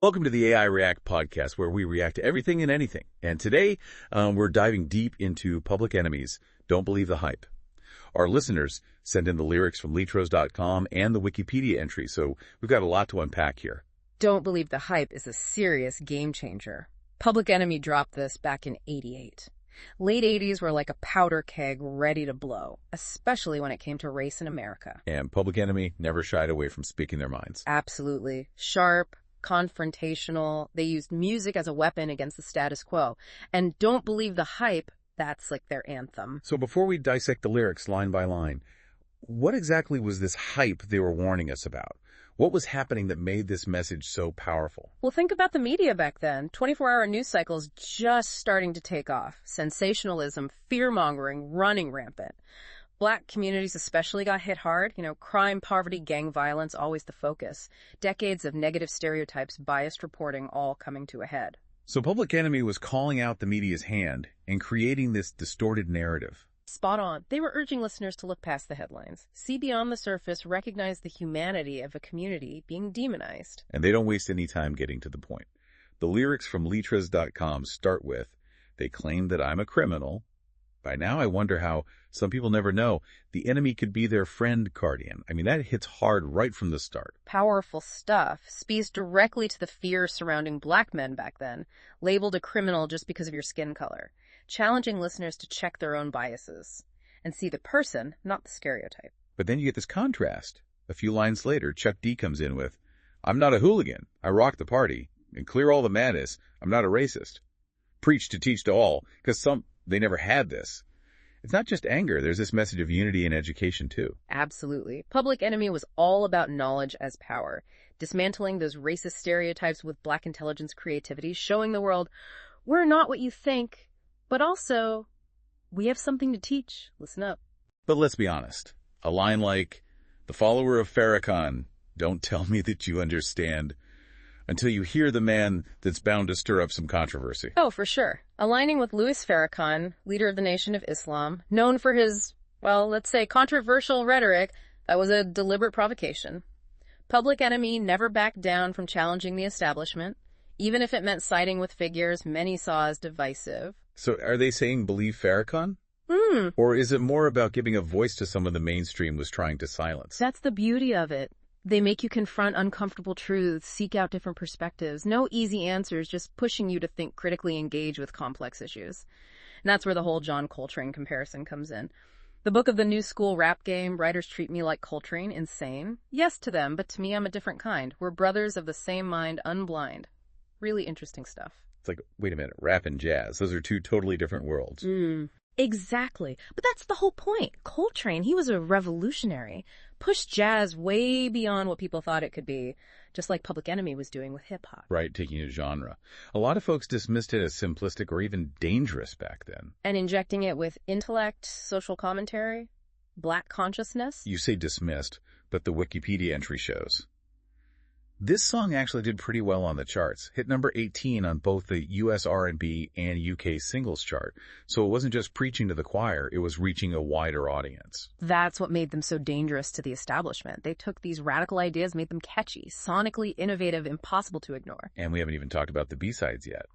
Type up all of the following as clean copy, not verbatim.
Welcome to the AI React podcast, where we react to everything and anything. And today, we're diving deep into Public Enemy's Don't Believe the Hype. Our listeners sent in the lyrics from Litros.com and the Wikipedia entry, so we've got a lot to unpack here. Don't Believe the Hype is a serious game changer. Public Enemy dropped this back in '88. Late '80s were like a powder keg ready to blow, especially when it came to race in America. And Public Enemy never shied away from speaking their minds. Absolutely. Sharp, confrontational. They used music as a weapon against the status quo. And Don't Believe the Hype, that's like their anthem. So before we dissect the lyrics line by line, what exactly was this hype they were warning us about? What was happening that made this message so powerful? Well, think about the media back then. 24-hour news cycles just starting to take off. Sensationalism, fear-mongering, running rampant. Black communities especially got hit hard. Crime, poverty, gang violence, always the focus. Decades of negative stereotypes, biased reporting, all coming to a head. So Public Enemy was calling out the media's hand and creating this distorted narrative. Spot on. They were urging listeners to look past the headlines, see beyond the surface, recognize the humanity of a community being demonized. And they don't waste any time getting to the point. The lyrics from Litros.com start with, "They claim that I'm a criminal. By now I wonder how some people never know the enemy could be their friend, Cardian." I mean, that hits hard right from the start. Powerful stuff. Speaks directly to the fear surrounding black men back then, labeled a criminal just because of your skin color, challenging listeners to check their own biases and see the person, not the stereotype. But then you get this contrast. A few lines later, Chuck D comes in with, "I'm not a hooligan. I rock the party. And clear all the madness. I'm not a racist. Preach to teach to all," because they never had this. It's not just anger. There's this message of unity and education, too. Absolutely. Public Enemy was all about knowledge as power, dismantling those racist stereotypes with black intelligence creativity, showing the world, we're not what you think, but also, we have something to teach. Listen up. But let's be honest. A line like, "The follower of Farrakhan, don't tell me that you understand," until you hear the man that's bound to stir up some controversy. Oh, for sure. Aligning with Louis Farrakhan, leader of the Nation of Islam, known for his, let's say controversial rhetoric, that was a deliberate provocation. Public Enemy never backed down from challenging the establishment, even if it meant siding with figures many saw as divisive. So are they saying believe Farrakhan? Or is it more about giving a voice to someone the mainstream was trying to silence? That's the beauty of it. They make you confront uncomfortable truths, seek out different perspectives. No easy answers, just pushing you to think critically, engage with complex issues. And that's where the whole John Coltrane comparison comes in. The book of the new school rap game, writers treat me like Coltrane, insane. Yes to them, but to me I'm a different kind. We're brothers of the same mind, unblind. Really interesting stuff. It's like, wait a minute, rap and jazz, those are two totally different worlds. Exactly. But that's the whole point. Coltrane, he was a revolutionary. Pushed jazz way beyond what people thought it could be, just like Public Enemy was doing with hip-hop. Right, taking a genre. A lot of folks dismissed it as simplistic or even dangerous back then. And injecting it with intellect, social commentary, black consciousness. You say dismissed, but the Wikipedia entry shows. This song actually did pretty well on the charts, hit number 18 on both the US R&B and UK singles chart. So it wasn't just preaching to the choir, it was reaching a wider audience. That's what made them so dangerous to the establishment. They took these radical ideas, made them catchy, sonically innovative, impossible to ignore. And we haven't even talked about the B-sides yet.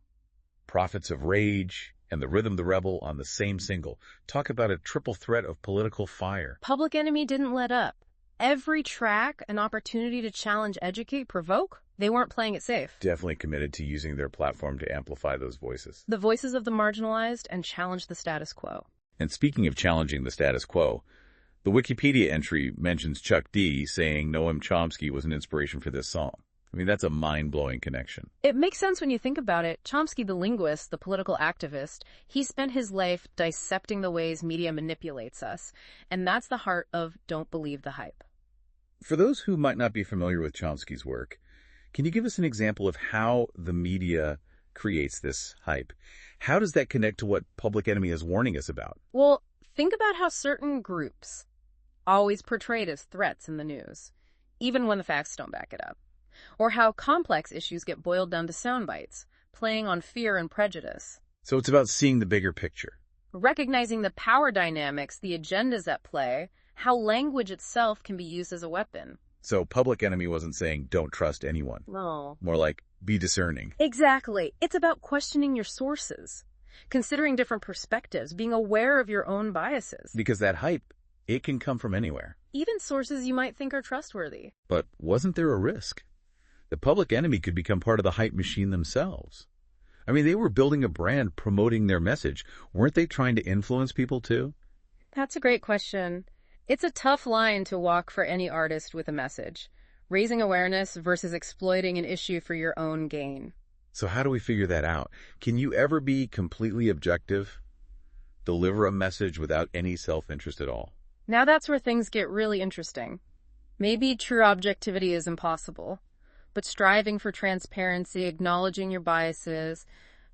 Prophets of Rage and The Rhythm the Rebel on the same single. Talk about a triple threat of political fire. Public Enemy didn't let up. Every track, an opportunity to challenge, educate, provoke. They weren't playing it safe. Definitely committed to using their platform to amplify those voices. The voices of the marginalized and challenge the status quo. And speaking of challenging the status quo, the Wikipedia entry mentions Chuck D saying Noam Chomsky was an inspiration for this song. I mean, that's a mind-blowing connection. It makes sense when you think about it. Chomsky, the linguist, the political activist, he spent his life dissecting the ways media manipulates us. And that's the heart of Don't Believe the Hype. For those who might not be familiar with Chomsky's work, can you give us an example of how the media creates this hype? How does that connect to what Public Enemy is warning us about? Well, think about how certain groups always portrayed as threats in the news, even when the facts don't back it up. Or how complex issues get boiled down to sound bites, playing on fear and prejudice. So it's about seeing the bigger picture. Recognizing the power dynamics, the agendas at play, how language itself can be used as a weapon. So Public Enemy wasn't saying don't trust anyone. No. More like be discerning. Exactly. It's about questioning your sources, considering different perspectives, being aware of your own biases. Because that hype, it can come from anywhere. Even sources you might think are trustworthy. But wasn't there a risk? The Public Enemy could become part of the hype machine themselves. I mean, they were building a brand promoting their message. Weren't they trying to influence people too? That's a great question. It's a tough line to walk for any artist with a message. Raising awareness versus exploiting an issue for your own gain. So how do we figure that out? Can you ever be completely objective? Deliver a message without any self-interest at all? Now that's where things get really interesting. Maybe true objectivity is impossible, but striving for transparency, acknowledging your biases,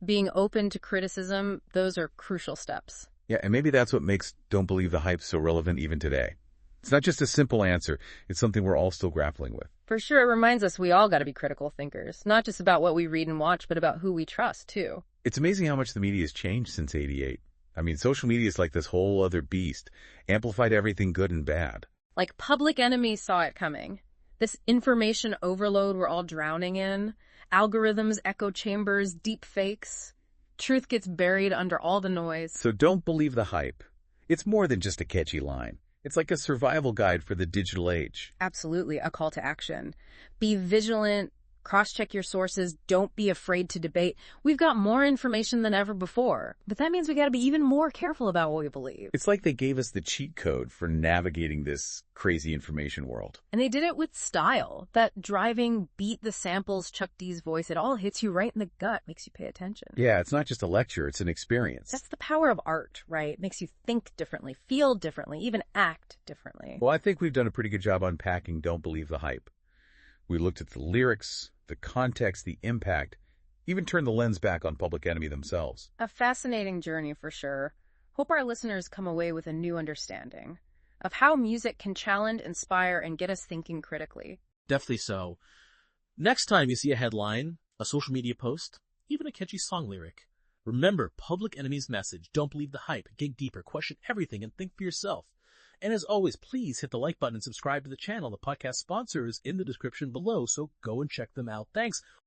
being open to criticism, those are crucial steps. Yeah, and maybe that's what makes Don't Believe the Hype so relevant even today. It's not just a simple answer. It's something we're all still grappling with. For sure, it reminds us we all got to be critical thinkers, not just about what we read and watch, but about who we trust, too. It's amazing how much the media has changed since '88. I mean, social media is like this whole other beast, amplified everything good and bad. Like Public Enemy saw it coming. This information overload we're all drowning in. Algorithms, echo chambers, deep fakes. Truth gets buried under all the noise. So don't believe the hype. It's more than just a catchy line. It's like a survival guide for the digital age. Absolutely, a call to action. Be vigilant, cross-check your sources, don't be afraid to debate. We've got more information than ever before, but that means we got to be even more careful about what we believe. It's like they gave us the cheat code for navigating this crazy information world. And they did it with style. That driving, beat the samples, Chuck D's voice, it all hits you right in the gut, makes you pay attention. Yeah, it's not just a lecture, it's an experience. That's the power of art, right? It makes you think differently, feel differently, even act differently. Well, I think we've done a pretty good job unpacking Don't Believe the Hype. We looked at the lyrics, the context, the impact, even turned the lens back on Public Enemy themselves. A fascinating journey for sure. Hope our listeners come away with a new understanding of how music can challenge, inspire, and get us thinking critically. Definitely so. Next time you see a headline, a social media post, even a catchy song lyric, remember Public Enemy's message: don't believe the hype, dig deeper, question everything, and think for yourself. And as always, please hit the like button and subscribe to the channel. The podcast sponsor is in the description below, so go and check them out. Thanks.